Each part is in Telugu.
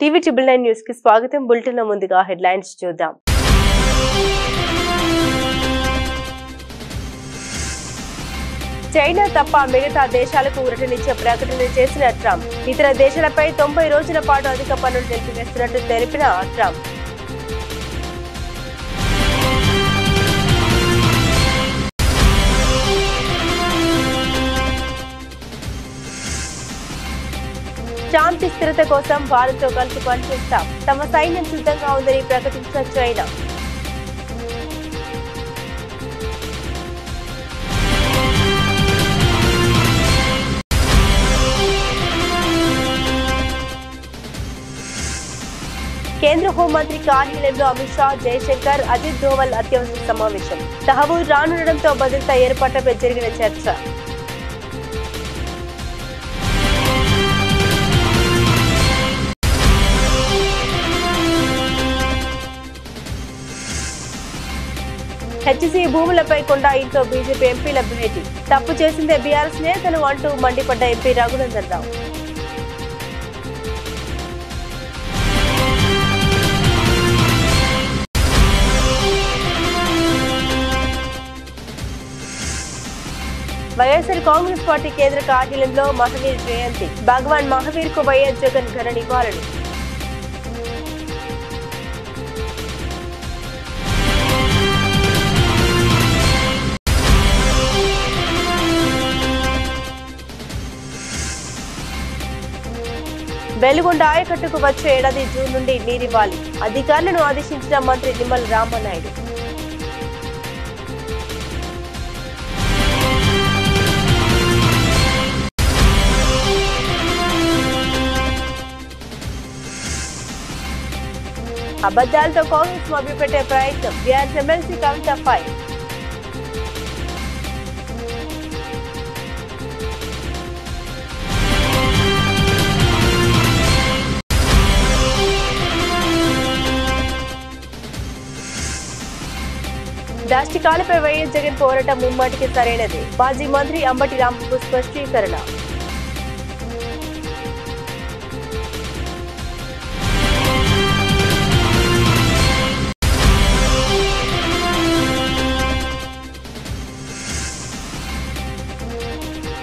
టీవీ 9 న్యూస్ కి స్వాగతం. బులెటిన్ లో ముందుగా హెడ్లైన్స్ చూద్దాం. చైనా తప్ప మిగతా దేశాలకు ఊరటనిచ్చే ప్రకటన చేసిన ట్రంప్ ఇతర దేశాలపై 90 రోజుల పాటు అధిక పన్నులు నిలిపివేస్తున్నట్టు తెలిపిన ట్రంప్. శాంతి స్థిరత కోసం భారత్తో కలిసి పనిచేస్తాం. తమ సైన్యం సిద్ధంగా ఉందని ప్రకటించిన చైనా. కేంద్ర హోంమంత్రి కార్యాలయంలో అమిత్ షా, జయశంకర్, అజిత్ దోవల్ అత్యవసర సమావేశం. తహవూర్ రానుండడంతో భద్రతా ఏర్పాట్లపై జరిగిన చర్చ. హెచ్సీ భూములపై కొండా ఇంట్లో బీజేపీ ఎంపీల భేటీ. తప్పు చేసిందే బీఆర్ఎస్ నేతలు అంటూ మండిపడ్డ ఎంపీ రఘునందన్ రావు. వైఎస్ఆర్ కాంగ్రెస్ పార్టీ కేంద్ర కార్యాలయంలో మహావీర్ జయంతి. భగవాన్ మహావీర్ కు వైఎస్ జగన్ ఘన నివాళులు. వెలుగొండ ఆయకట్టుకు వచ్చే ఏడాది జూన్ నుండి నీరివ్వాలి. అధికారులను ఆదేశించిన మంత్రి నిమ్మల రామనాయుడు. అబద్దాలతో కాంగ్రెస్ మభ్యపెట్టే ప్రయత్నం. బీఆర్ఎస్ ఎమ్మెల్సీ కవిత ఫైర్. దాష్టికాలపై వైఎస్ జగన్ పోరాటం ముమ్మాటికి సరైనది. మాజీ మంత్రి అంబటి రాంబాబు స్పష్టీకరణ.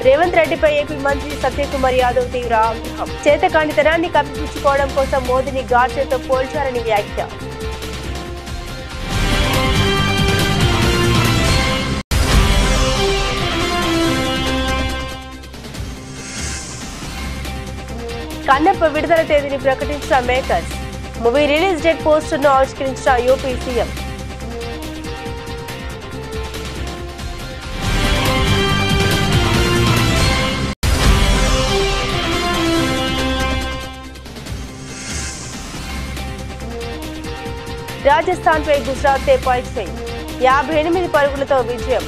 రేవంత్ రెడ్డిపై ఏపీ మంత్రి సత్యకుమార్ యాదవ్ తీవ్ర ఆగ్రహం. చేతకానితనాన్ని కప్పిపుచ్చుకోవడం కోసం మోదీని గాడ్సేతో పోల్చారని వ్యాఖ్య. కన్నప్ప విడుదల తేదీని ప్రకటించిన makers. Movie release date poster ను ఆవిష్కరించిన యూపీ సీఎం. రాజస్థాన్ పై గుజరాత్ పైచై 58 పరుగులతో విజయం.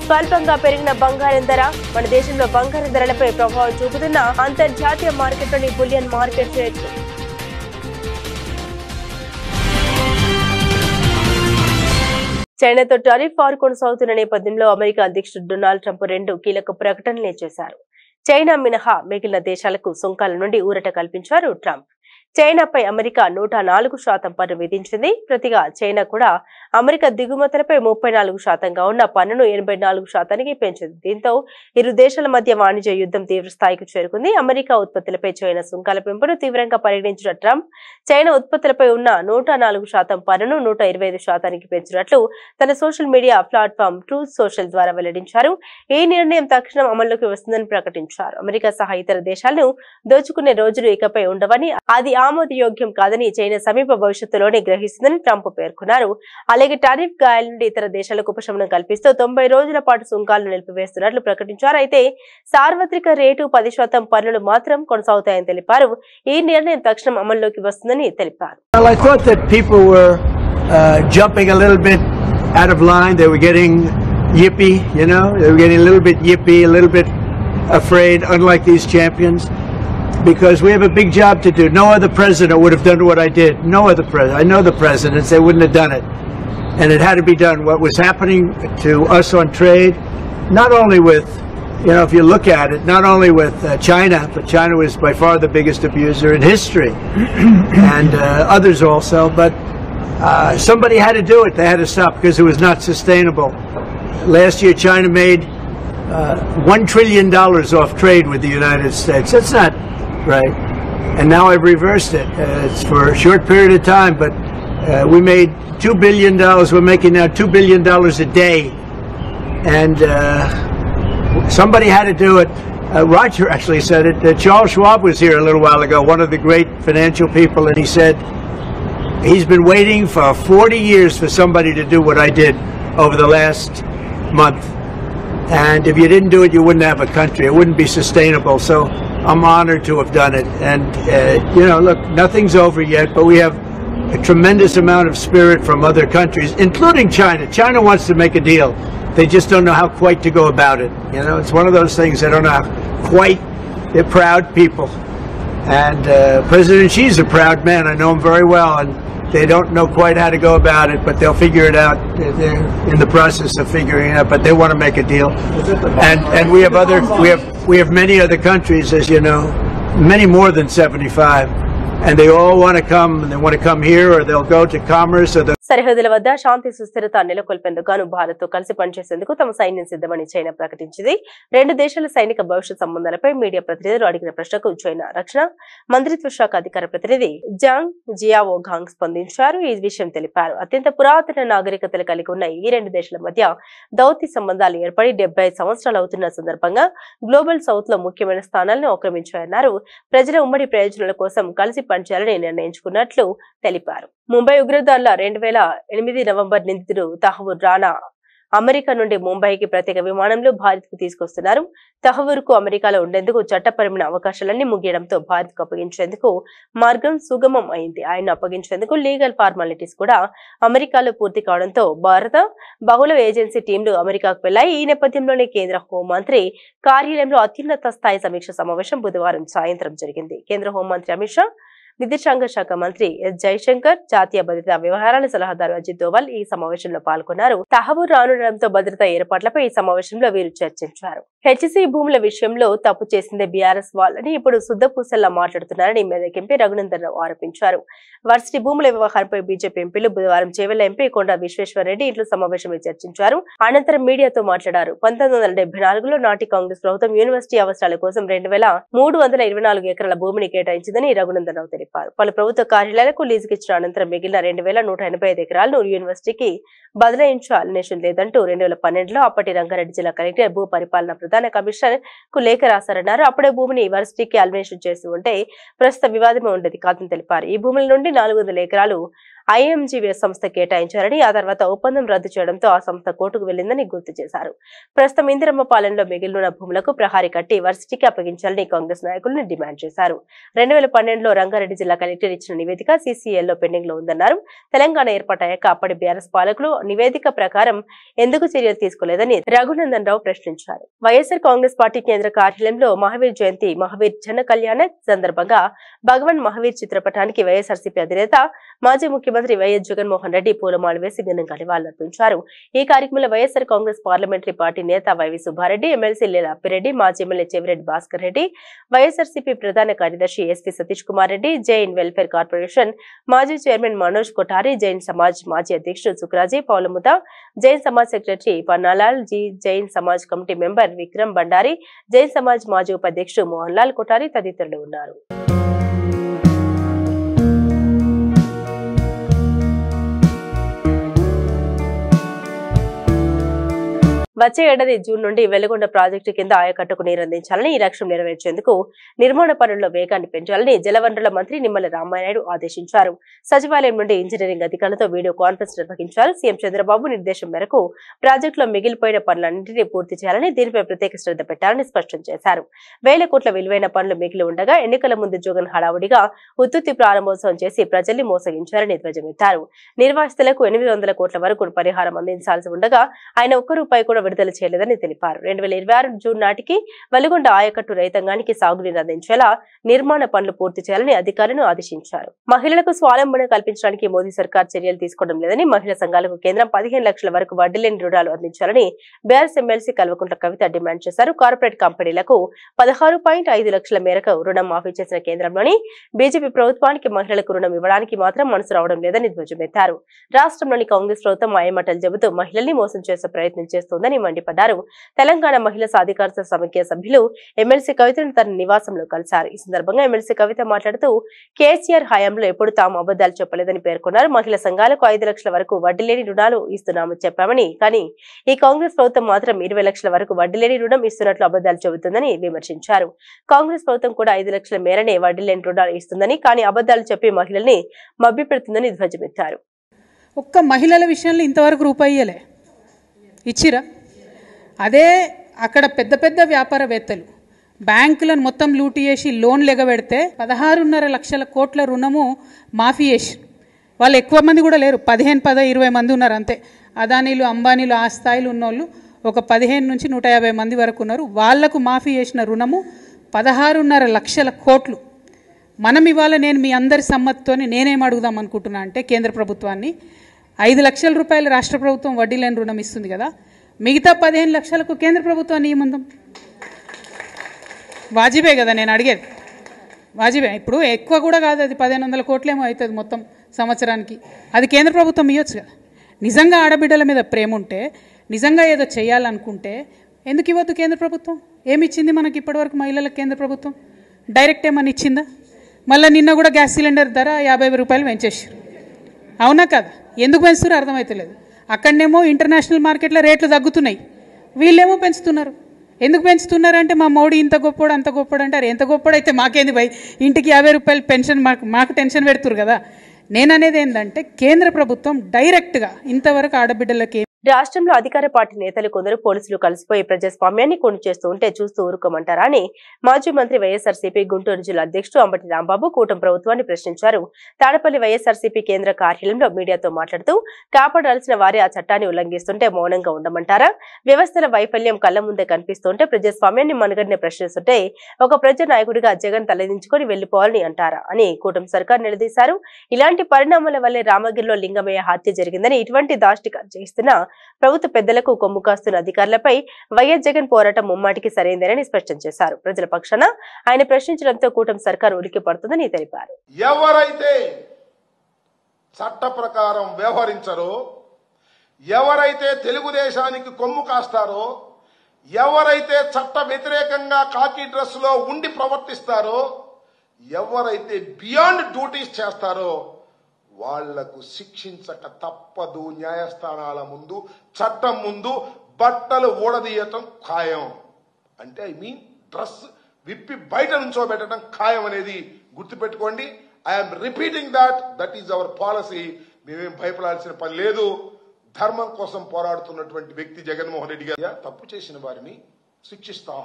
స్వల్పంగా పెరిగిన బంగారం ధర. మన దేశంలో బంగారం ధరలపై ప్రభావం చూపుతున్న అంతర్జాతీయ మార్కెట్లోని బులియన్ మార్కెట్ రేట్లు. చైనాతో టారిఫ్ వార్ కొనసాగుతున్న నేపథ్యంలో అమెరికా అధ్యక్షుడు డొనాల్డ్ ట్రంప్ 2 కీలక ప్రకటనలే చేశారు. చైనా మినహా మిగిలిన దేశాలకు సుంకాల నుండి ఊరట కల్పించారు ట్రంప్. చైనాపై అమెరికా 104% పన్ను విధించింది. ప్రతిగా చైనా కూడా అమెరికా దిగుమతులపై 34%గా ఉన్న పన్నును 84%కి పెంచింది. దీంతో ఇరు దేశాల మధ్య వాణిజ్య యుద్ధం తీవ్ర స్థాయికి చేరుకుంది. అమెరికా ఉత్పత్తులపై చైనా సుంకాల పెంపును తీవ్రంగా పరిగణించిన ట్రంప్ చైనా ఉత్పత్తులపై ఉన్న 104% పన్నును 125%కి పెంచినట్లు తన social media platform truth social ద్వారా వెల్లడించారు. ఈ నిర్ణయం తక్షణం అమల్లోకి వస్తుందని ప్రకటించారు. అమెరికా సహా ఇతర దేశాలను దోచుకునే రోజులు ఇకపై ఉండవని, అది ఆమోదయోగ్యం కాదని చైనా సమీప భవిష్యత్తులోనే గ్రహిస్తుందని ట్రంప్ పేర్కొన్నారు. అలాగే టారిఫ్ గాయాల నుండి ఇతర దేశాలకు ఉపశమనం కల్పిస్తూ 90 రోజుల పాటు సుంకాలను నిలిపివేస్తున్నట్లు ప్రకటించారు. అయితే సార్వత్రిక రేటు 10% పన్నులు మాత్రం కొనసాగుతాయని తెలిపారు. ఈ నిర్ణయం తక్షణం అమల్లోకి వస్తుందని తెలిపారు. Jumping a little bit out of line. They were getting yippy, they were getting a little bit yippy, a little bit afraid, unlike these champions. because we have a big job to do. No other president would have done what I did. No other president. I know the presidents, they wouldn't have done it. And it had to be done. What was happening to us on trade, not only with, if you look at it, not only with China, but China was by far the biggest abuser in history, and others also, but somebody had to do it. They had to stop because it was not sustainable. Last year, China made $1 trillion off trade with the United States. That's not right. And now I've reversed it. It's for a short period of time, but we made $2 billion. We're making now $2 billion a day. And somebody had to do it. Roger actually said it. Charles Schwab was here a little while ago, one of the great financial people, and he said he's been waiting for 40 years for somebody to do what I did over the last month. And if you didn't do it, you wouldn't have a country. It wouldn't be sustainable. So I'm honored to have done it. And, look, nothing's over yet, but we have a tremendous amount of spirit from other countries, including China. China wants to make a deal. They just don't know how quite to go about it. It's one of those things they don't know how quite. They're proud people. And President Xi's a proud man. I know him very well. And they don't know quite how to go about it, but they'll figure it out. They're in the process of figuring it out, but they want to make a deal. And we have many other countries, as you know, many more than 75, and they all want to come, and they want to come here, or they'll go to commerce, or they'll సరిహద్దుల వద్ద శాంతి సుస్థిరత నెలకొల్పేందుకు గాను భారత్ తో కలిసి పనిచేసేందుకు తమ సైన్యం సిద్ధమని చైనా ప్రకటించింది. రెండు దేశాల సైనిక భవిష్యత్ సంబంధాలపై మీడియా ప్రతినిధులు అడిగిన ప్రశ్నకు చైనా రక్షణ మంత్రిత్వ శాఖ అధికార ప్రతినిధి జాంగ్ జియావోగాంగ్ స్పందించారు. ఈ విషయం తెలిపారు. అత్యంత పురాతన నాగరికతలు కలిగి ఉన్న ఈ రెండు దేశాల మధ్య దౌత్య సంబంధాలు ఏర్పడి 75 సంవత్సరాలు అవుతున్న సందర్భంగా గ్లోబల్ సౌత్ లో ముఖ్యమైన స్థానాలను ఆక్రమించాయన్నారు. ప్రజల ఉమ్మడి ప్రయోజనాల కోసం కలిసి పనిచేయాలని నిర్ణయించుకున్నట్లు తెలిపారు. ముంబై ఉగ్రదాడుల 2008 నవంబర్ నిందితుడు తహవూర్ రానా అమెరికా నుండి ముంబైకి ప్రత్యేక విమానంలో భారత్ కు తీసుకొస్తున్నారు. తహవూర్ కు అమెరికాలో ఉండేందుకు చట్టపరమైన అవకాశాలన్నీ ముగియడంతో భారత్ కు అప్పగించేందుకు మార్గం సుగమం అయింది. ఆయన అప్పగించేందుకు లీగల్ ఫార్మాలిటీస్ కూడా అమెరికాలో పూర్తి కావడంతో భారత బహుళ ఏజెన్సీ టీంలు అమెరికాకు వెళ్లాయి. ఈ నేపథ్యంలోనే కేంద్ర హోంమంత్రి కార్యాలయంలో అత్యున్నత స్థాయి సమీక్ష సమావేశం బుధవారం సాయంత్రం జరిగింది. కేంద్ర హోంమంత్రి అమిత్ షా, విదేశాంగ శాఖ మంత్రి ఎస్ జైశంకర్, జాతీయ భద్రతా వ్యవహారాల సలహాదారు అజిత్ దోవల్ ఈ సమావేశంలో పాల్గొన్నారు. తహవూర్ రానుండడంతో భద్రతా ఏర్పాట్లపై ఈ సమావేశంలో వీరు చర్చించారు. హెచ్సి భూముల విషయంలో తప్పు చేసిందే బీఆర్ఎస్ వాళ్ళని ఇప్పుడు శుద్ధపూసల్లా మాట్లాడుతున్నారని మెదక్ ఎంపీ రఘునందన్ రావు ఆరోపించారు. వర్సిటీ భూముల వ్యవహారంపై బీజేపీ ఎంపీలు బుధవారం చేవెళ్ల ఎంపీ కొండ విశ్వేశ్వరరెడ్డి ఇంట్లో సమావేశమై చర్చించారు. అనంతరం మీడియాతో మాట్లాడారు. 1974లో నాటి కాంగ్రెస్ ప్రభుత్వం యూనివర్సిటీ అవసరాల కోసం 2324 ఎకరాల భూమిని కేటాయించిందని రఘునందన్ రావు తెలిపారు. పలు ప్రభుత్వ కార్యాలయాలకు లీజుకిచ్చిన అనంతరం మిగిలిన 2185 ఎకరాలను యూనివర్సిటీకి బదలాయించాలనే లేదంటూ 2012లో అప్పటి రంగారెడ్డి జిల్లా కలెక్టర్ భూ పరిపాలన ప్రధాన కమిషనర్ కు లేఖ రాశారన్నారు. అప్పుడే భూమిని యూనివర్సిటీకి అల్మినేషన్ చేసి ఉంటే ప్రస్తుత వివాదమే ఉండేది కాదని తెలిపారు. ఈ భూముల నుండి 400 ఎకరాలు ఐఎంజీవీఎస్ సంస్థ కేటాయించారని, ఆ తర్వాత ఒప్పందం రద్దు చేయడంతో ఆ సంస్థ కోర్టుకు వెళ్లిందని గుర్తు చేశారు. ప్రస్తుతం ఇందిరమ్మ పాలనలో మిగిలిన భూములకు ప్రహారీ కట్టి వర్సిటీకి అప్పగించాలని కాంగ్రెస్ నాయకులను డిమాండ్ చేశారు. 2012లో రంగారెడ్డి జిల్లా కలెక్టర్ ఇచ్చిన నివేదిక సీసీఎల్లో పెండింగ్ లో ఉందన్నారు. తెలంగాణ ఏర్పాటయ్యాక అప్పటి బీఆర్ఎస్ పాలకులు నివేదిక ప్రకారం ఎందుకు చర్యలు తీసుకోలేదని రఘునందన్ రావు ప్రశ్నించారు. వైఎస్ఆర్ కాంగ్రెస్ పార్టీ కేంద్ర కార్యాలయంలో మహావీర్ జయంతి మహావీర్ జన కళ్యాణ సందర్భంగా భగవాన్ మహావీర్ చిత్రపటానికి వైఎస్ఆర్సీపీ అధినేత మాజీ ముఖ్యమంత్రి వైఎస్ జగన్మోహన్ రెడ్డి పూలమాల వేసి ఘనంగా నివాళులర్పించారు. ఈ కార్యక్రమంలో వైఎస్ఆర్ కాంగ్రెస్ పార్లమెంటరీ పార్టీ నేత వైవి సుబ్బారెడ్డి, ఎమ్మెల్సీ లీలా అప్పిరెడ్డి, మాజీ ఎమ్మెల్యే చెవిరెడ్డి భాస్కర్ రెడ్డి, వైఎస్ఆర్సీపీ ప్రధాన కార్యదర్శి ఎస్పీ సతీష్ కుమార్ రెడ్డి, జైన్ వెల్ఫేర్ కార్పొరేషన్ మాజీ చైర్మన్ మనోజ్ కొఠారి, జైన్ సమాజ్ మాజీ అధ్యక్షుడు Sukraji Paulamutha, Jain Samaj secretary Pannalal ji, Jain Samaj committee member Vikram Bhandari, Jain Samaj మాజీ ఉపాధ్యక్షుడు మోహన్ లాల్ కొఠారి తదితరులు ఉన్నారు. వచ్చే ఏడాది జూన్ నుండి వెలుగొండ ప్రాజెక్టు కింద ఆయకట్టుకు నీరందించాలని, ఈ లక్ష్యం నెరవేర్చేందుకు నిర్మాణ పనుల్లో వేగాన్ని పెంచాలని జలవనరుల మంత్రి నిమ్మల రామానాయుడు ఆదేశించారు. సచివాలయం నుండి ఇంజనీరింగ్ అధికారులతో వీడియో కాన్ఫరెన్స్ నిర్వహించారు. సీఎం చంద్రబాబు నిర్దేశం మేరకు ప్రాజెక్టులో మిగిలిపోయిన పనులన్నింటినీ పూర్తి చేయాలని, దీనిపై ప్రత్యేక శ్రద్ధ పెట్టాలని స్పష్టం చేశారు. 1000 కోట్ల విలువైన పనులు మిగిలి ఉండగా ఎన్నికల ముందు జగన్ హడావుడిగా ఉత్తుత్తి ప్రారంభోత్సవం చేసి ప్రజల్ని మోసగించారని ధ్వజమెత్తారు. నిర్వాసితులకు 800 కోట్ల వరకు పరిహారం అందించాల్సి ఉండగా ఆయన ఒక్క రూపాయి కూడా విడుదల చేయలేదని తెలిపారు. 2026 జూన్ నాటికి వెలుగొండ ఆయకట్టు రైతాంగానికి సాగునీరు అందించేలా నిర్మాణ పనులు పూర్తి చేయాలని అధికారులను ఆదేశించారు. మహిళలకు స్వావలంబన కల్పించడానికి మోదీ సర్కార్ చర్యలు తీసుకోవడం లేదని, మహిళా సంఘాలకు కేంద్రం 15 లక్షల వరకు వడ్డీ లేని రుణాలు అందించాలని BRS MLC Kalvakuntla Kavitha demand చేశారు. కార్పొరేట్ కంపెనీలకు 16.5 లక్షల మేరకు రుణం మాఫీ చేసిన కేంద్రంలోని బీజేపీ ప్రభుత్వానికి మహిళలకు రుణం ఇవ్వడానికి మాత్రం మనసు రావడం లేదని ధ్వజమెత్తారు. రాష్ట్రంలోని కాంగ్రెస్ ప్రభుత్వం మాయమాటలు చెబుతూ మహిళల్ని మోసం చేసే ప్రయత్నం చేస్తోందని మండిపడ్డారు. తెలంగాణ మహిళా సాధికారత సమైక్య సభ్యులు ఎమ్మెల్సీ కవితను తన నివాసంలో కలిశారు. ఈ సందర్భంగా ఎమ్మెల్సీ కవిత మాట్లాడుతూ కేసీఆర్ హయాంలో ఎప్పుడు తాము అబద్దాలు చెప్పలేదని పేర్కొన్నారు. మహిళా సంఘాలకు 5 లక్షల వరకు వడ్డీ లేని రుణాలు ఇస్తున్నామని చెప్పామని, కానీ ఈ కాంగ్రెస్ ప్రభుత్వం మాత్రం 20 లక్షల వరకు వడ్డీ లేని రుణం ఇస్తున్నట్లు అబద్దాలు చెబుతుందని విమర్శించారు. కాంగ్రెస్ ప్రభుత్వం కూడా 5 లక్షల మేరనే వడ్డీ లేని రుణాలు ఇస్తుందని, కానీ అబద్దాలు చెప్పి మహిళల్ని మభ్యపెడుతుందని ధ్వజమెత్తారు. ఒక్క మహిళల విషయంలో ఇంతవరకు రూపాయలే ఇచ్చిరా? అదే అక్కడ పెద్ద పెద్ద వ్యాపారవేత్తలు బ్యాంకులను మొత్తం లూటీ చేసి లోన్లు ఎగబెడితే 16.5 లక్షల కోట్ల రుణము మాఫీ చేసి, వాళ్ళు ఎక్కువ మంది కూడా లేరు, 15-20 మంది ఉన్నారు అంతే. అదానీలు అంబానీలు ఆ స్థాయిలో ఉన్నోళ్ళు ఒక 15 నుంచి 150 మంది వరకు ఉన్నారు. వాళ్లకు మాఫీ చేసిన రుణము 16.5 లక్షల కోట్లు. మనం ఇవాళ నేను మీ అందరి సమ్మతితోని నేనేం అడుగుదాం అనుకుంటున్నా అంటే, కేంద్ర ప్రభుత్వాన్ని 5 లక్షల రూపాయలు రాష్ట్ర ప్రభుత్వం వడ్డీ లేని రుణం ఇస్తుంది కదా, మిగతా 15 లక్షలకు కేంద్ర ప్రభుత్వాన్ని నియమందం వాజిబే కదా. నేను అడిగేది వాజిబే. ఇప్పుడు ఎక్కువ కూడా కాదు, అది 1500 కోట్లేమో అవుతుంది మొత్తం సంవత్సరానికి. అది కేంద్ర ప్రభుత్వం ఇవ్వచ్చు కదా. నిజంగా ఆడబిడ్డల మీద ప్రేమ ఉంటే, నిజంగా ఏదో చేయాలనుకుంటే ఎందుకు ఇవ్వద్దు కేంద్ర ప్రభుత్వం? ఏమి ఇచ్చింది మనకి ఇప్పటివరకు మహిళలకు కేంద్ర ప్రభుత్వం? డైరెక్ట్ ఏమని ఇచ్చిందా? మళ్ళీ నిన్న కూడా గ్యాస్ సిలిండర్ ధర 50 రూపాయలు పెంచేసారు. అవునా కదా? ఎందుకు పెంచుతారో అర్థమవుతలేదు. అక్కడనేమో ఇంటర్నేషనల్ మార్కెట్లో రేట్లు తగ్గుతున్నాయి, వీళ్ళేమో పెంచుతున్నారు. ఎందుకు పెంచుతున్నారు అంటే, మా మోడీ ఇంత గొప్పోడు అంత గొప్పోడు అంటారు. ఎంత గొప్పోడైతే మాకేంది భయ్, ఇంటికి 50 రూపాయలు పెన్షన్ మాకు టెన్షన్ పెడుతురు కదా. నేననేది ఏంటంటే, కేంద్ర ప్రభుత్వం డైరెక్ట్గా ఇంతవరకు ఆడబిడ్డలకి రాష్ట్రంలో అధికార పార్టీ నేతలు కొందరు పోలీసులు కలిసిపోయి ప్రజాస్వామ్యాన్ని కొను చేస్తూ ఉంటే చూస్తూ ఊరుకోమంటారా అని మాజీ మంత్రి వైఎస్ఆర్సీపీ గుంటూరు జిల్లా అధ్యక్షుడు అంబటి రాంబాబు కూటమి ప్రభుత్వాన్ని ప్రశ్నించారు. తాడపల్లి వైఎస్ఆర్సీపీ కేంద్ర కార్యాలయంలో మీడియాతో మాట్లాడుతూ, కాపాడాల్సిన వారే ఆ చట్టాన్ని ఉల్లంఘిస్తుంటే మౌనంగా ఉండమంటారా? వ్యవస్థల వైఫల్యం కళ్ల ముందే కనిపిస్తుంటే ప్రజాస్వామ్యాన్ని మనగడనే ప్రశ్నిస్తుంటే ఒక ప్రజా నాయకుడిగా జగన్ తలదించుకొని వెళ్లిపోవాలని అంటారా అని కూటమి సర్కార్ నిలదీశారు. ఇలాంటి పరిణామాల వల్లే రామగిరిలో లింగమయ్య హత్య జరిగిందని, ఇటువంటి దాష్టిక చేస్తున్న ప్రభుత్వ పెద్దలకు కొమ్ము కాస్తున్న అధికారులపై వైఎస్ జగన్ పోరాటం ముమ్మాటికి సరైందేనని స్పష్టం చేశారు. ప్రజల పక్షాన ఆయన ప్రశ్నించడంతో కూటమి సర్కారు ఉలికి పడుతుందని తెలిపారు. ఎవరైతే చట్ట ప్రకారం వ్యవహరించరో, ఎవరైతే తెలుగుదేశానికి కొమ్ము కాస్తారో, ఎవరైతే చట్ట వ్యతిరేకంగా కాకి డ్రెస్ లో ఉండి ప్రవర్తిస్తారో, ఎవరైతే బియాండ్ డ్యూటీస్ చేస్తారో వాళ్లకు శిక్షించక తప్పదు. న్యాయస్థానాల ముందు, చట్టం ముందు బట్టలు ఊడదీయటం ఖాయం. అంటే ఐ మీన్ డ్రెస్ విప్పి బయట నుంచోబెట్టడం ఖాయం అనేది గుర్తుపెట్టుకోండి. I'm repeating that is our policy. మేమేం భయపడాల్సిన పని లేదు. ధర్మం కోసం పోరాడుతున్నటువంటి వ్యక్తి జగన్మోహన్ రెడ్డి గారు. తప్పు చేసిన వారిని శిక్షిస్తాం.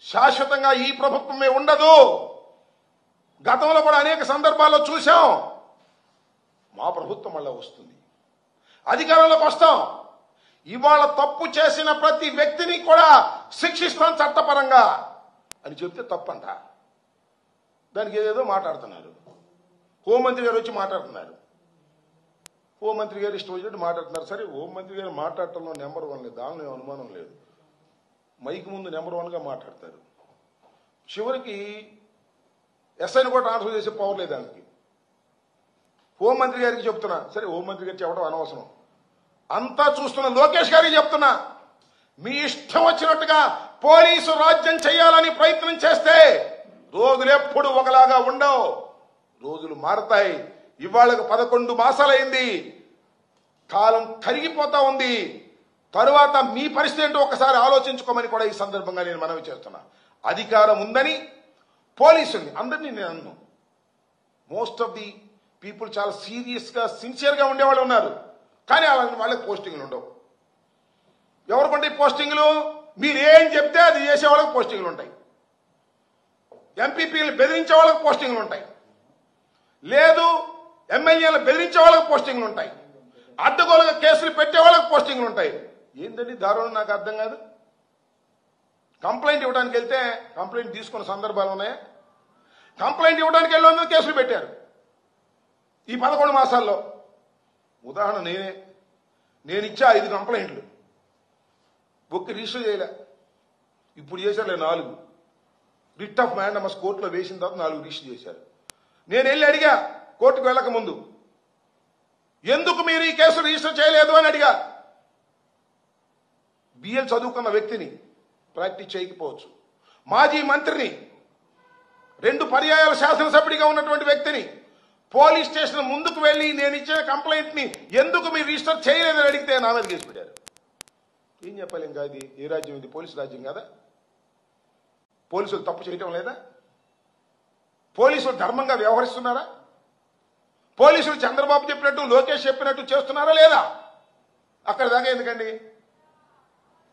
శాశ్వతంగా ఈ ప్రభుత్వమే ఉండదు. గతంలో కూడా అనేక సందర్భాల్లో చూశాం. మా ప్రభుత్వం మళ్ళా వస్తుంది, అధికారంలోకి వస్తాం. ఇవాళ తప్పు చేసిన ప్రతి వ్యక్తిని కూడా శిక్షిస్తాం చట్టపరంగా అని చెప్తే తప్పంట. దానికి ఏదేదో మాట్లాడుతున్నారు. హోంమంత్రి గారు వచ్చి మాట్లాడుతున్నారు. హోంమంత్రి గారు ఇష్టం వచ్చినట్టు మాట్లాడుతున్నారు. సరే, హోంమంత్రి గారు మాట్లాడటంలో నెంబర్ 1 లేదు, దానిలో అనుమానం లేదు. మైక్ ముందు నెంబర్ 1గా మాట్లాడతారు. చివరికి ఎస్ఐని కూడా ట్రాన్స్ఫర్ చేసే పవర్ లేదు దానికి. హోంమంత్రి గారికి చెప్తున్నా, సరే హోంమంత్రి గారికి చెప్పడం అనవసరం, అంతా చూస్తున్న లోకేష్ గారికి చెప్తున్నా, మీ ఇష్టం వచ్చినట్టుగా పోలీసు రాజ్యం చేయాలని ప్రయత్నం చేస్తే రోజులు ఎప్పుడు ఒకలాగా ఉండవు. రోజులు మారతాయి. ఇవాళకు 11 మాసాలైంది. కాలం కరిగిపోతా ఉంది. తరువాత మీ పరిస్థితి ఏంటో ఒకసారి ఆలోచించుకోమని కూడా ఈ సందర్భంగా నేను మనవి చేస్తున్నా. అధికారం ఉందని పోలీసుల్ని అందరినీ నేను అన్నాను. మోస్ట్ ఆఫ్ ది పీపుల్ చాలా సీరియస్ గా సిన్సియర్ గా ఉండేవాళ్ళు ఉన్నారు, కానీ వాళ్ళకి పోస్టింగ్లు ఉండవు. ఎవరికంటే పోస్టింగ్లు? మీరు ఏం చెప్తే అది చేసే వాళ్ళకి పోస్టింగ్లు ఉంటాయి. ఎంపీపీలు బెదిరించే వాళ్ళకి పోస్టింగ్లు ఉంటాయి. లేదు, ఎమ్మెల్యేలు బెదిరించే వాళ్ళకి పోస్టింగ్లు ఉంటాయి. అడ్డగోలుగా కేసులు పెట్టే వాళ్ళకి పోస్టింగ్లు ఉంటాయి. ఏంటండి దారుణం నాకు అర్థం కాదు. కంప్లైంట్ ఇవ్వడానికి వెళ్తే కంప్లైంట్ తీసుకున్న సందర్భాలు ఉన్నాయా? కంప్లైంట్ ఇవ్వడానికి వెళ్ళి కేసులు పెట్టారు ఈ 11 మాసాల్లో. ఉదాహరణ నేను ఇచ్చా 5 కంప్లైంట్లు, ఒక్క రిజిస్టర్ చేయలే. ఇప్పుడు చేశారులే 4. రిట్ ఆఫ్ మ్యాండమస్ కోర్టులో వేసిన తర్వాత 4 రిజిస్టర్ చేశారు. నేను వెళ్ళి అడిగా కోర్టుకు వెళ్ళక ముందు, ఎందుకు మీరు ఈ కేసు రిజిస్టర్ చేయలేదు అని అడిగా. బిఎల్ చదువుకున్న వ్యక్తిని, ప్రాక్టీస్ చేయకపోవచ్చు, మాజీ మంత్రిని, 2 పర్యాయాల శాసనసభ్యుడిగా ఉన్నటువంటి వ్యక్తిని పోలీస్ స్టేషన్ ముందుకు వెళ్లి నేను ఇచ్చిన కంప్లైంట్ ని ఎందుకు మీరు రిజిస్టర్ చేయలేదని అడిగితే నా మీద కేసు పెట్టారు. ఏం చెప్పాలి ఇంకా? ఇది ఏ రాజ్యం? ఇది పోలీసు రాజ్యం కదా? పోలీసులు తప్పు చేయటం లేదా? పోలీసులు ధర్మంగా వ్యవహరిస్తున్నారా? పోలీసులు చంద్రబాబు చెప్పినట్టు లోకేష్ చెప్పినట్టు చేస్తున్నారా లేదా? అక్కడ దాకా ఎందుకండి?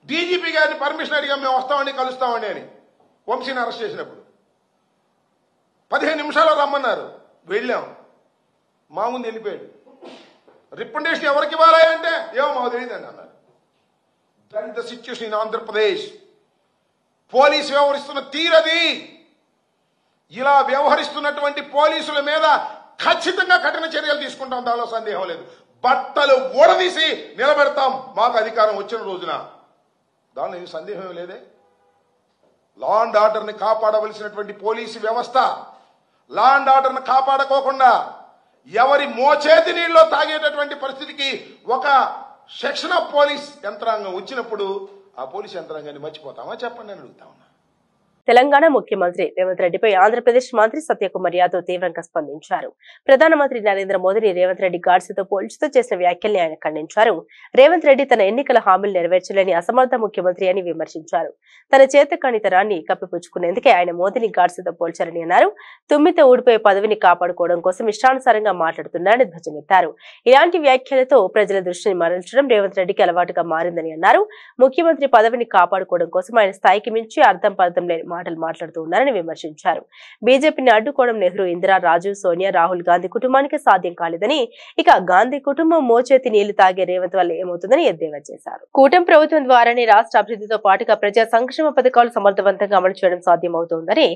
డీజీపీ గారిని పర్మిషన్ అడిగాం, మేము వస్తామండి కలుస్తామండి అని. వంశీని అరెస్ట్ చేసినప్పుడు 15 నిమిషాల్లో రమ్మన్నారు, వెళ్ళాం, మా ముందు వెళ్ళిపోయాడు. రికమెండేషన్ ఎవరికి ఇవ్వాలి అంటే ఏమో మాకు తెలియదండి అన్నారు. That is the situation in Andhra Pradesh. Police వ్యవహరిస్తున్న తీరది. ఇలా వ్యవహరిస్తున్నటువంటి పోలీసుల మీద ఖచ్చితంగా కఠిన చర్యలు తీసుకుంటాం, దానిలో సందేహం లేదు. బట్టలు ఊడదీసి నిలబెడతాం మాకు అధికారం వచ్చిన రోజున. దానిలో ఏం సందేహం లేదే. లా అండ్ ఆర్డర్ని కాపాడవలసినటువంటి పోలీసు వ్యవస్థ లా అండ్ ఆర్డర్ని కాపాడుకోకుండా ఎవరి మోచేతి నీళ్ళలో తాగేటటువంటి పరిస్థితికి ఒక సెక్షన్ ఆఫ్ పోలీస్ యంత్రాంగం వచ్చినప్పుడు ఆ పోలీస్ యంత్రాంగాన్ని మర్చిపోతామా చెప్పండి అని అడుగుతా ఉన్నా. తెలంగాణ ముఖ్యమంత్రి రేవంత్ రెడ్డిపై ఆంధ్రప్రదేశ్ మంత్రి సత్యకుమార్ యాదవ్ తీవ్రంగా స్పందించారు. ప్రధానమంత్రి నరేంద్ర మోదీని రేవంత్ రెడ్డి గాడ్సేతో పోల్చుతూ చేసిన వ్యాఖ్యల్ని ఆయన ఖండించారు. రేవంత్ రెడ్డి తన ఎన్నికల హామీలు నెరవేర్చలేని అసమర్థ ముఖ్యమంత్రి అని విమర్శించారు. తన చేతకానితనాన్ని కప్పిపుచ్చుకునేందుకే ఆయన మోదీని గాడ్సేతో పోల్చారని అన్నారు. తుమ్మితో ఊడిపోయే పదవిని కాపాడుకోవడం కోసం ఇష్టానుసారంగా మాట్లాడుతున్నారని ధ్వజమెత్తారు. ఇలాంటి వ్యాఖ్యలతో ప్రజల దృష్టిని మరల్చడం రేవంత్ రెడ్డికి అలవాటుగా మారిందని అన్నారు. ముఖ్యమంత్రి పదవిని కాపాడుకోవడం కోసం ఆయన స్థాయికి మించి అర్థం పర్థం లేని మాటలు మాట్లాడుతూ ఉన్నారని విమర్శించారు. బీజేపీని అడ్డుకోవడం నెహ్రూ, ఇందిరా, రాజీవ్, సోనియా, రాహుల్ గాంధీ కుటుంబానికి సాధ్యం కాలేదని, ఇక గాంధీ కుటుంబం మోచేతి నీళ్లు తాగే రేవంత్ వల్ల ఏమవుతుందని ఎద్దేవా చేశారు. కూటమి ప్రభుత్వం ద్వారానే రాష్ట్ర అభివృద్ధితో పాటుగా ప్రజా సంక్షేమ పథకాలు సమర్థవంతంగా అమలు చేయడం సాధ్యమవుతోందని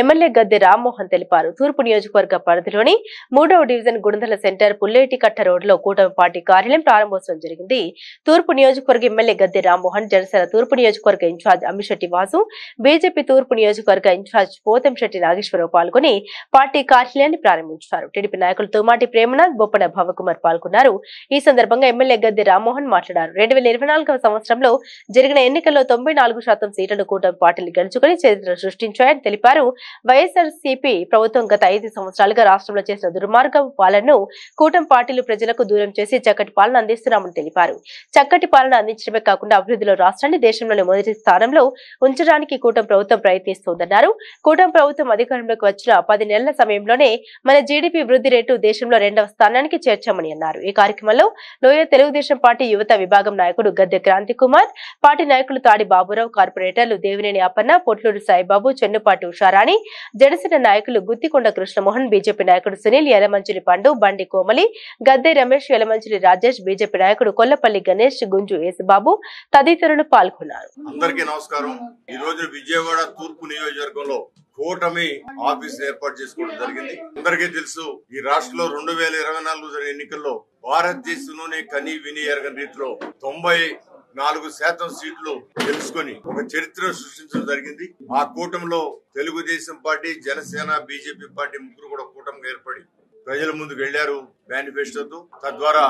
ఎమ్మెల్యే గద్దె రామ్మోహన్ తెలిపారు. తూర్పు నియోజకవర్గ పరిధిలోని 3వ డివిజన్ గుండెల సెంటర్ పుల్లేటికట్ట రోడ్లో కూటమి పార్టీ కార్యాలయం ప్రారంభోత్సవం జరిగింది. తూర్పు నియోజకవర్గ ఎమ్మెల్యే గద్దె రామ్మోహన్, జనసేన తూర్పు నియోజకవర్గ ఇన్ఛార్జ్ అమ్మిశెట్టి వాసు, బీజేపీ తూర్పు నియోజకవర్గ ఇన్ఛార్జ్ పోతంశెట్టి నాగేశ్వరరావు పాల్గొని పార్టీ కార్యాలయాన్ని ప్రారంభించారు. టీడీపీ నాయకులు తోమాటి ప్రేమనాథ్, బొప్పన భవకుమార్ పాల్గొన్నారు. ఈ సందర్భంగా ఎమ్మెల్యే గద్దె రామ్మోహన్ మాట్లాడారు. 2024వ సంవత్సరంలో జరిగిన ఎన్నికల్లో 94% సీట్లను కూటమి పార్టీలు గెలుచుకుని చరిత్ర సృష్టించాయని తెలిపారు. వైఎస్ఆర్సీపీ ప్రభుత్వం గత 5 సంవత్సరాలుగా రాష్ట్రంలో చేసిన దుర్మార్గ పాలనను కూటమి పార్టీలు ప్రజలకు దూరం చేసి చక్కటి పాలన అందిస్తున్నామని తెలిపారు. చక్కటి పాలన అందించడమే కాకుండా అభివృద్ధిలో రాష్ట్రాన్ని దేశంలోని మొదటి స్థానంలో ఉంచడానికి కూటమి ప్రభుత్వం ప్రయత్నిస్తోందన్నారు. కూటమి ప్రభుత్వం అధికారంలోకి వచ్చిన 10 నెలల సమయంలోనే మన జీడీపీ వృద్ధి రేటు దేశంలో 2వ స్థానానికి చేర్చామని అన్నారు. ఈ కార్యక్రమంలో లోయ తెలుగుదేశం పార్టీ యువత విభాగం నాయకుడు గద్దె క్రాంతి కుమార్, పార్టీ నాయకులు తాడి బాబురావు, కార్పొరేటర్లు దేవినేని అప్పన్న, పొట్లూరు సాయిబాబు, చెన్నుపాటి ఉషారాణి, జనసేన నాయకులు గుత్తికొండ కృష్ణమోహన్, బీజేపీ నాయకుడు సునీల్, యలమంచిలి పండు, బండి కోమలి, గద్దె రమేష్, యలమంచిలి రాజేష్, బీజేపీ నాయకుడు కొల్లపల్లి గణేష్, గుంజు యేసుబాబు తదితరులు పాల్గొన్నారు. అందరికీ నమస్కారం. ఈ రోజు విజయవాడ తూర్పు నియోజకవర్గంలో కూటమి ఆఫీస్ ఏర్పాటు చేసుకోవడం జరిగింది. అందరికీ తెలుసు, ఈ రాష్ట్రంలో 2024 జరిగిన ఎన్నికల్లో భారతదేశంలోనే కని విని ఎరగని రీతిలో 94% సీట్లు గెలుచుకొని ఒక చరిత్ర సృష్టించడం జరిగింది. ఆ కూటమిలో Telugu Desam party, Janasena, BJP party ముగ్గురు కూడా కూటమిగా ఏర్పడి ప్రజల ముందుకు వెళ్లారు మేనిఫెస్టోతో. తద్వారా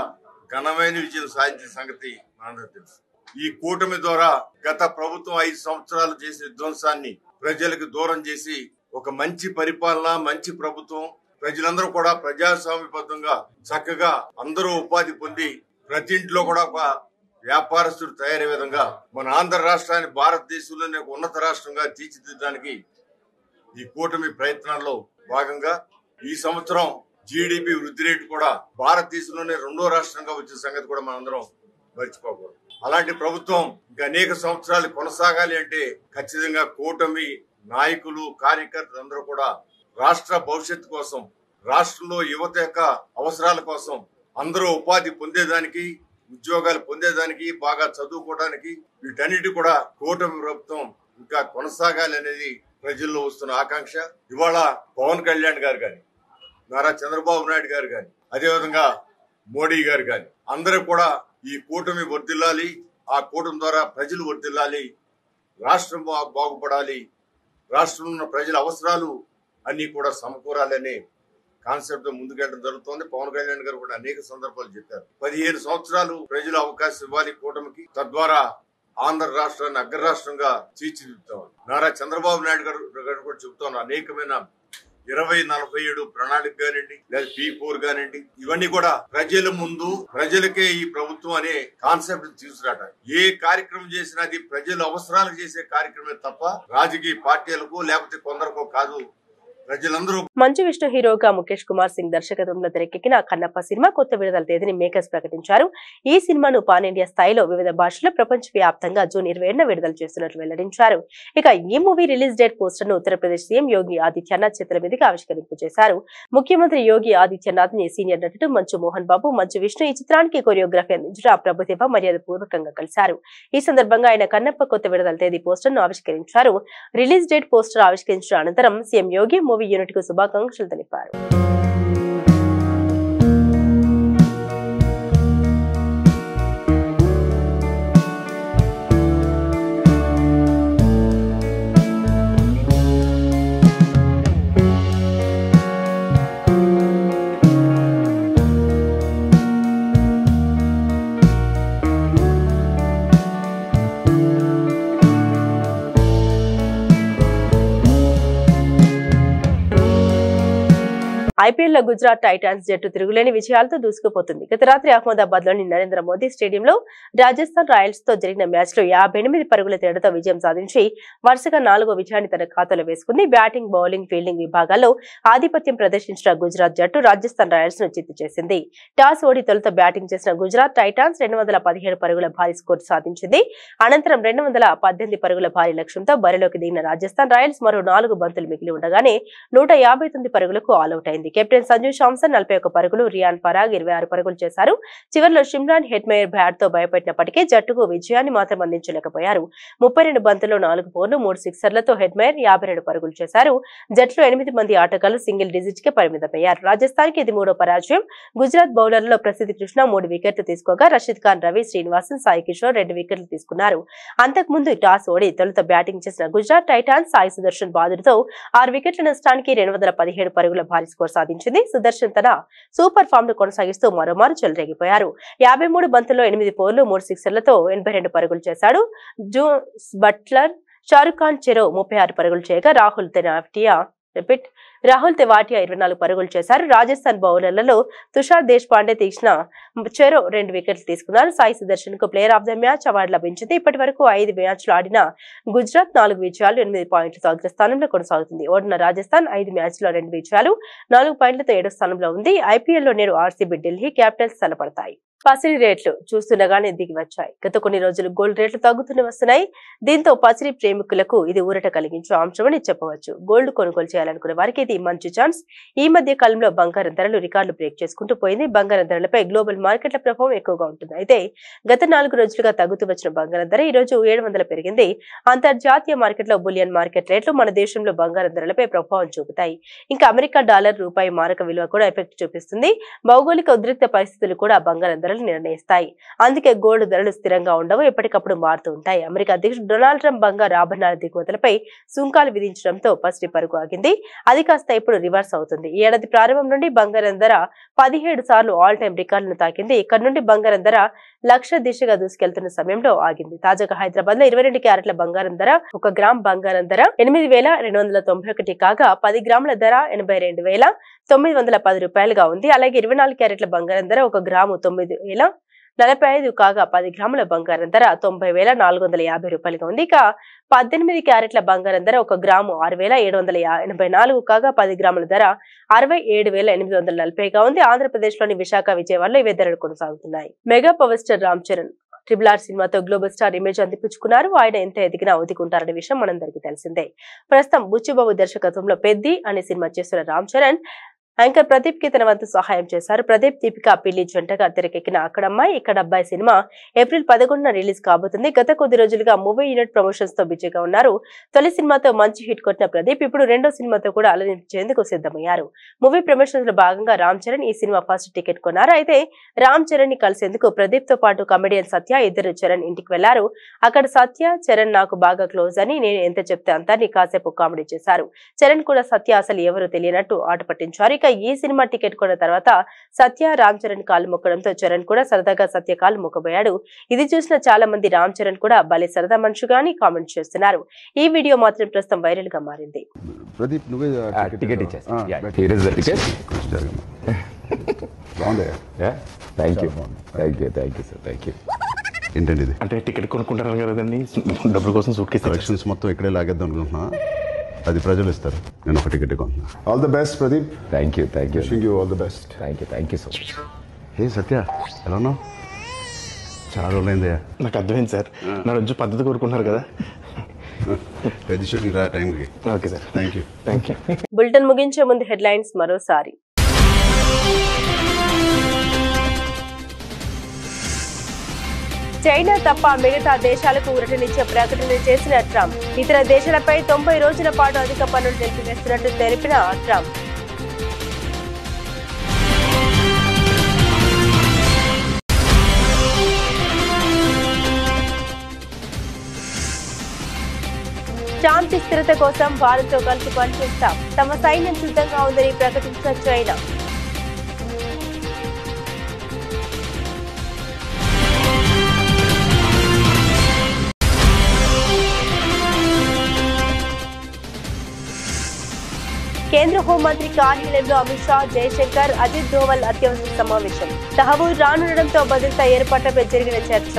ఘనమైన విజయం సాధించిన సంగతి మనందరికీ తెలుసు. ఈ కూటమి ద్వారా గత ప్రభుత్వం 5 సంవత్సరాలు చేసిన విధ్వంసాన్ని ప్రజలకు దూరం చేసి ఒక మంచి పరిపాలన, మంచి ప్రభుత్వం, ప్రజలందరూ కూడా ప్రజాస్వామ్యబద్ధంగా చక్కగా అందరూ ఉపాధి పొంది ప్రతి ఇంట్లో కూడా ఒక వ్యాపారస్తుడు తయారయ్యే విధంగా మన ఆంధ్ర రాష్ట్రాన్ని భారతదేశంలోనే ఒక ఉన్నత రాష్ట్రంగా తీర్చిదిద్దడానికి ఈ కూటమి ప్రయత్నాల్లో భాగంగా ఈ సంవత్సరం జీడీపీ వృద్ధి రేటు కూడా భారతదేశంలోనే 2వ రాష్ట్రంగా వచ్చిన సంగతి కూడా మనందరం మర్చిపోకూడదు. అలాంటి ప్రభుత్వం ఇంకా అనేక సంవత్సరాలు కొనసాగాలి అంటే ఖచ్చితంగా కూటమి నాయకులు, కార్యకర్తలు అందరూ కూడా రాష్ట్ర భవిష్యత్తు కోసం, రాష్ట్రంలో యువత యొక్క అవసరాల కోసం, అందరూ ఉపాధి పొందేదానికి, ఉద్యోగాలు పొందేదానికి, బాగా చదువుకోవడానికి, వీటన్నిటి కూడా కూటమి ప్రభుత్వం ఇంకా కొనసాగాలి అనేది ప్రజల్లో వస్తున్న ఆకాంక్ష. ఇవాళ పవన్ కళ్యాణ్ గారు కానీ, నారా చంద్రబాబు నాయుడు గారు కానీ, అదేవిధంగా మోడీ గారు కానీ అందరూ కూడా ఈ కూటమి వర్ధిల్లాలి, ఆ కూటమి ద్వారా ప్రజలు వర్ధిల్లాలి, రాష్ట్రం బాగుపడాలి, రాష్ట్రంలో ఉన్న ప్రజల అవసరాలు అన్ని కూడా సమకూరాలనే కాన్సెప్ట్ ముందుకెళ్ళడం జరుగుతోంది. పవన్ కళ్యాణ్ గారు కూడా అనేక సందర్భాలు చెప్పారు. 15 సంవత్సరాలు ప్రజలు అవకాశం ఇవ్వాలి కూటమికి, తద్వారా ఆంధ్ర రాష్ట్రాన్ని అగ్ర రాష్ట్రంగా తీర్చిదిద్దుతామని నారా చంద్రబాబు నాయుడు గారు కూడా చెబుతాను. అనేకమైన 2047 ప్రణాళిక కానివ్వండి, లేదా P4 కానివ్వండి, ఇవన్నీ కూడా ప్రజల ముందు ప్రజలకే ఈ ప్రభుత్వం అనే కాన్సెప్ట్ తీసుకురాట. ఏ కార్యక్రమం చేసినా అది ప్రజల అవసరాలకు చేసే కార్యక్రమే తప్ప రాజకీయ పార్టీలకు లేకపోతే కొందరికో కాదు. ప్రజలందరూ. మంచు విష్ణు హీరోగా ముఖేష్ కుమార్ సింగ్ దర్శకత్వంలో తెరకెక్కిన కన్నప్ప సినిమా కొత్త విడుదల తేదీని మేకర్స్ ప్రకటించారు. ఈ సినిమాను పాన్ ఇండియా స్థాయిలో వివిధ భాషల్లో ప్రపంచ వ్యాప్తంగా జూన్ 27న విడుదల చేస్తున్నట్లు వెల్లడించారు. ఇక ఈ మూవీ రిలీజ్ డేట్ పోస్టర్ ను ఉత్తరప్రదేశ్ సీఎం యోగి ఆదిత్యనాథ్ చేతుల మీదుగా ఆవిష్కరింపు చేశారు. ముఖ్యమంత్రి యోగి ఆదిత్యనాథ్ ని సీనియర్ నటుడు మంచు మోహన్ బాబు, మంచు విష్ణు ఈ చిత్రానికి కొరియోగ్రఫీ అందించిన ప్రభుదేవ మర్యాద పూర్వకంగా కలిశారు. ఈ సందర్భంగా ఆయన కన్నప్ప కొత్త విడుదల తేదీ పోస్టర్ ను ఆవిష్కరించారు. రిలీజ్ డేట్ పోస్టర్ ఆవిష్కరించిన అనంతరం సీఎం యోగి మూవీ యూనిట్ కు శుభాకాంక్షలు తెలిపారు. ఐపీఎల్ లో గుజరాత్ టైటాన్స్ జట్టు తిరుగులేని విజయాలతో దూసుకుపోతుంది. గత రాత్రి అహ్మదాబాద్ లోని నరేంద్ర మోదీ స్టేడియంలో రాజస్థాన్ రాయల్స్ తో జరిగిన మ్యాచ్ లో 58 పరుగుల తేడాతో విజయం సాధించి వరుసగా 4వ విజయాన్ని తన ఖాతాలో వేసుకుంది. బ్యాటింగ్, బౌలింగ్, ఫీల్డింగ్ విభాగాల్లో ఆధిపత్యం ప్రదర్శించిన గుజరాత్ జట్టు రాజస్థాన్ రాయల్స్ ను చిత్తు చేసింది. టాస్ ఓడి తొలుత బ్యాటింగ్ చేసిన గుజరాత్ టైటాన్స్ 217 పరుగుల భారీ స్కోర్ సాధించింది. అనంతరం 218 పరుగుల భారీ లక్ష్యంతో బరిలోకి దిగిన రాజస్థాన్ రాయల్స్ మరో 4 బంతులు మిగిలి ఉండగానే 159 పరుగులకు ఆలౌట్ అయింది. కెప్టెన్ సంజు శాంసన్ 41 పరుగులు, రియాన్ పరాగ్ 26 పరుగులు చేశారు. చివరిలో షిమ్రాన్ హెట్మేయర్ బ్యాట్ తో భయపెట్టినప్పటికీ జట్టుకు విజయాన్ని మాత్రం అందించలేకపోయారు. 32 బంతుల్లో 4 ఫోర్లు, 3 సిక్సర్లతో హెట్మేయర్ 52 పరుగులు చేశారు. జట్టులో 8 మంది ఆటగాళ్లు సింగిల్ డిజిట్ కి పరిమితమయ్యారు. రాజస్థాన్ కి ఇది 3వ పరాజయం. గుజరాత్ బౌలర్లలో ప్రసిద్ధి కృష్ణ 3 వికెట్లు తీసుకోగా రషీద్ ఖాన్, రవి శ్రీనివాసన్, సాయి కిషోర్ 2 వికెట్లు తీసుకున్నారు. అంతకుముందు టాస్ ఓడి తొలుత బ్యాటింగ్ చేసిన గుజరాత్ టైటాన్స్ సాయి సుదర్శన్ బాదుడితో 6 వికెట్ల నష్టానికి 217 పరుగుల భారీ స్కోర్ సాధించింది. సుదర్శన్ తన సూపర్ ఫామ్ ను కొనసాగిస్తూ మరోమారు చెలరేగిపోయారు. 53 బంతుల్లో 8 ఫోర్లు, 3 సిక్సర్లతో 82 పరుగులు చేశాడు. జోస్ బట్లర్, షారుఖ్ ఖాన్ చెరో 36 పరుగులు చేయగా రాహుల్ తెవాటియా 24 పరుగులు చేశారు. రాజస్థాన్ బౌలర్లలో తుషార్ దేశ్ పాండే, తీక్షణ చెరో 2 వికెట్లు తీసుకున్నారు. సాయి సుదర్శన్ కు player of the match award లభించింది. ఇప్పటి వరకు 5 మ్యాచ్లు ఆడిన గుజరాత్ 4 విజయాలు, 8 పాయింట్లతో అగ్రస్థానంలో కొనసాగుతుంది. ఓడిన రాజస్థాన్ 5 మ్యాచ్లో 2 విజయాలు, 4 పాయింట్లతో 7వ స్థానంలో ఉంది. ఐపీఎల్ లో నేడు ఆర్సీబీ, ఢిల్లీ క్యాపిటల్స్ తలపడతాయి. పసిడి రేట్లు చూస్తుండగానే దిగి వచ్చాయి. గత కొన్ని రోజులు గోల్డ్ రేట్లు తగ్గుతూనే వస్తున్నాయి. దీంతో పసిడి ప్రేమికులకు ఇది ఊరట కలిగించే అంశమని చెప్పవచ్చు. గోల్డ్ కొనుగోలు చేయాలనుకునే వారికి ఇది మంచి ఛాన్స్. ఈ మధ్య కాలంలో బంగారం ధరలు రికార్డులు బ్రేక్ చేసుకుంటూ పోయింది. బంగారం ధరలపై గ్లోబల్ మార్కెట్ల ప్రభావం ఎక్కువగా ఉంటుంది. అయితే గత 4 రోజులుగా తగ్గుతూ వచ్చిన బంగారం ధర ఈ రోజు 700 పెరిగింది. అంతర్జాతీయ మార్కెట్లో బులియన్ మార్కెట్ రేట్లు మన దేశంలో బంగారం ధరలపై ప్రభావం చూపుతాయి. ఇంకా అమెరికా డాలర్, రూపాయి మారక విలువ కూడా ఎఫెక్ట్ చూపిస్తుంది. భౌగోళిక ఉద్రిక్త పరిస్థితులు కూడా బంగారం ధరలు నిర్ణయిస్తాయి. అందుకే గోల్డ్ ధరలు స్థిరంగా ఉండవు, ఎప్పటికప్పుడు మారుతూ ఉంటాయి. అమెరికా అధ్యక్షుడు డొనాల్డ్ ట్రంప్ బంగారు ఆభరణాల దిగుమతులపై సుంకాలు విధించడంతో పసిడి పరుగు ఆగింది. అది కాస్త ఇప్పుడు రివర్స్ అవుతుంది. ఈ ఏడాది ప్రారంభం నుండి బంగారం ధర 17 సార్లు ఆల్ టైమ్ రికార్డులను తాకింది. ఇక్కడ నుండి బంగారం ధర 1,00,000 దిశగా దూసుకెళ్తున్న సమయంలో ఆగింది. తాజాగా హైదరాబాద్ లో 22 క్యారెట్ల బంగారం ధర 1 గ్రామ్ బంగారం ధర 8,291 కాగా 10 గ్రాముల ధర 82,910 రూపాయలుగా ఉంది. అలాగే 24 క్యారెట్ల బంగారం ధర 1 గ్రాము 9,045 కాగా 10 గ్రాముల బంగారం ధర 90,450 రూపాయలుగా ఉంది. ఇక 18 క్యారెట్ల బంగారం ధర 1 గ్రాము 6,784 కాగా 10 గ్రాముల ధర 67,840గా ఉంది. ఆంధ్రప్రదేశ్ లోని విశాఖ, విజయవాడలో ఇవే ధరలు కొనసాగుతున్నాయి. Mega power star Ram Charan RRR సినిమాతో గ్లోబల్ స్టార్ ఇమేజ్ అందిపుచ్చుకున్నారు. ఆయన ఎంత ఎదిగినా ఒదిగుంటారనే విషయం మనందరికీ తెలిసిందే. ప్రస్తుతం బుచ్చిబాబు దర్శకత్వంలో పెద్ది అనే సినిమా చేస్తున్న రామ్ చరణ్ యాంకర్ ప్రదీప్ కి తన వంతు సహాయం చేశారు. ప్రదీప్, దీపిక పిల్లి జంటగా తెరకెక్కిన అక్కడమ్మాయి ఇక్కడ అబ్బాయి సినిమా ఏప్రిల్ 11న రిలీజ్ కాబోతుంది. గత కొద్ది రోజులుగా మూవీ యూనిట్ ప్రమోషన్స్ తో బిజీగా ఉన్నారు. తొలి సినిమాతో మంచి హిట్ కొట్టిన ప్రదీప్ ఇప్పుడు రెండో సినిమాతో కూడా అలరించేందుకు సిద్ధమయ్యారు. మూవీ ప్రమోషన్స్ లో భాగంగా రామ్ చరణ్ ఈ సినిమా ఫస్ట్ టికెట్ కొన్నారు. అయితే రామ్ చరణ్ ని కలిసేందుకు ప్రదీప్ తో పాటు కమెడియన్ సత్య ఇద్దరు చరణ్ ఇంటికి వెళ్లారు. అక్కడ సత్య, చరణ్ నాకు బాగా క్లోజ్ అని, నేను ఎంత చెప్తే అంతా కాసేపు కామెడీ చేశారు. చరణ్ కూడా సత్య అసలు ఎవరు తెలియనట్టు ఆట పట్టించారు. ఇక ఈ సినిమా టికెట్ కొన్న తర్వాత సత్య రామ్ చరణ్ కాలు మొక్కడంతో చరణ్ కూడా సరదాగా సత్య కాలు మొక్కబోయాడు. ఇది చూసిన చాలా మంది రామ్ చరణ్ కూడా భలే సరదా మనుషుగా అని కామెంట్ చేస్తున్నారు. ఈ వీడియో మాత్రం ప్రస్తుతం వైరల్ గా మారింది. ప్రదీప్ నువ్వే టికెట్ ఇచ్చేస్తా. Here is the ticket. బాగుంది. Thank you sir. Thank you. ఏంటండి ఇది? అంటే టికెట్ కొనుక్కుంటారు కదండి, డబ్బుల కోసం సూట్ కేసు కలెక్షన్స్ మొత్తం ఇక్కడే లాగేద్దాం అనుకుంటున్నా. అది ప్రజలు ఇస్తారు, నేను ఒక టికెట్ కొంటున్నా. All the best Pradeep. Thank you. Wishing you all the best. Thank you so much. Hey Satya, ఎలా ఉన్నావు? చాలా రోజులైందయ్యా. నాకు అర్థమైంది సార్, నా రోజు పద్ధతి కోరుకుంటున్నారు కదా. పెద్ద షూటింగ్ రా టైంకి. Okay sir, thank you. Bulletin ముగించే ముందు హెడ్లైన్స్ మరోసారి. చైనా తప్ప మిగతా దేశాలకు ఊరటనిచ్చే ప్రకటన చేసిన ట్రంప్, ఇతర దేశాలపై 90 రోజుల పాటు అధిక పన్నులు నిలిపివేస్తున్నట్టు తెలిపిన ట్రంప్. శాంతి స్థిరత కోసం భారత్తో కలిసి పనిచేస్తాం, తమ సైన్యం సిద్ధంగా ఉందని ప్రకటించిన చైనా. కేంద్ర హోంమంత్రి కార్యాలయంలో అమిత్ షా, జయశంకర్, అజిత్ దోవల్ అత్యవసర సమావేశం. తహవూర్ రానుండడంతో భద్రతా ఏర్పాట్లపై జరిగిన చర్చ.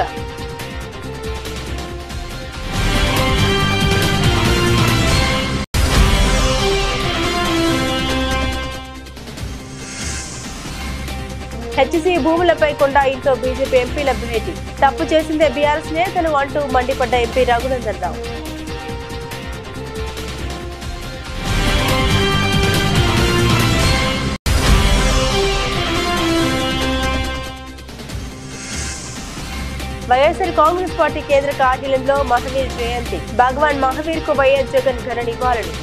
హెచ్సీ భూములపై కొండా ఇంట్లో బీజేపీ ఎంపీల భేటీ. తప్పు చేసిందే బీఆర్ఎస్ నేతలు అంటూ మండిపడ్డ ఎంపీ రఘునందన్ రావు. వైఎస్ఆర్ కాంగ్రెస్ పార్టీ కేంద్ర కార్యాలయంలో మహావీర్ జయంతి. భగవాన్ మహావీర్ కు వైఎస్ జగన్ ఘన నివాళులు.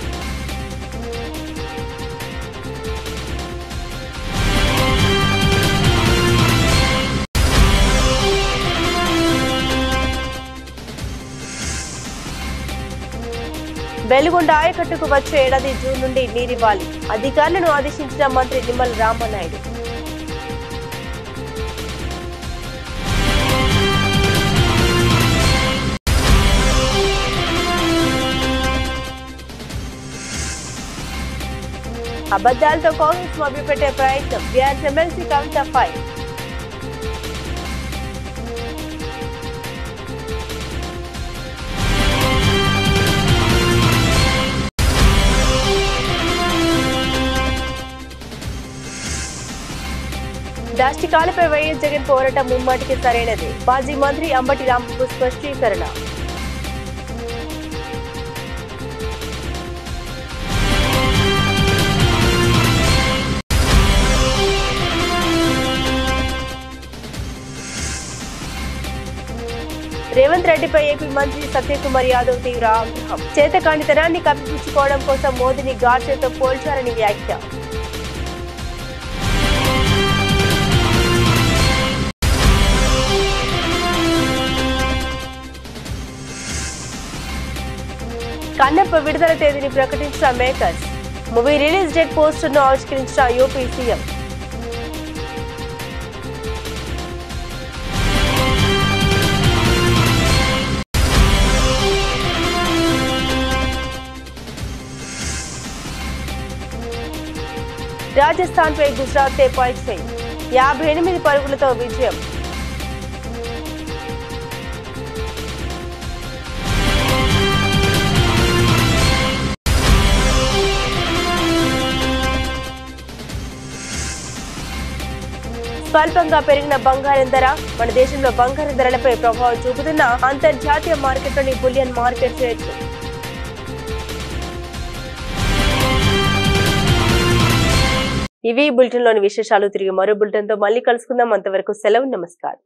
వెలుగొండ ఆయకట్టుకు వచ్చే ఏడాది జూన్ నుండి నీరివ్వాలి, అధికారులను ఆదేశించిన మంత్రి నిమ్మల రామనాయుడు. అబద్దాలతో కాంగ్రెస్ మభ్యపెట్టే ప్రయత్నం, బీఆర్ఎస్ ఎమ్మెల్సీ కవిత ఫైర్. దాష్టికాలపై వైఎస్ జగన్ పోరాటం ముమ్మాటికి సరైనది, మాజీ మంత్రి అంబటి రాంబాబు స్పష్టీకరణ. రేవంత్ రెడ్డిపై ఏపీ మంత్రి సత్యకుమార్ యాదవ్ తీవ్ర ఆగ్రహం. చేతకానితనాన్ని కప్పిపుచ్చుకోవడం కోసం మోదీని గాడ్సేతో పోల్చారని వ్యాఖ్య. కన్నప్ప విడుదల తేదీని ప్రకటించిన మేకర్స్. మూవీ రిలీజ్ డేట్ పోస్టర్ను ఆవిష్కరించిన యూపీ సీఎం. రాజస్థాన్ పై గుజరాత్ పై చేయి 58 పరుగులతో విజయం. స్వల్పంగా పెరిగిన బంగారం ధర. మన దేశంలో బంగారం ధరలపై ప్రభావం చూపుతున్న అంతర్జాతీయ మార్కెట్లోని బులియన్ మార్కెట్ రేట్లు. ఇవి బులెటిన్ లోని విశేషాలు. తిరిగి మరో బులెటిన్ తో మళ్ళీ కలుసుకుందాం. అంతవరకు సెలవు. నమస్కారం.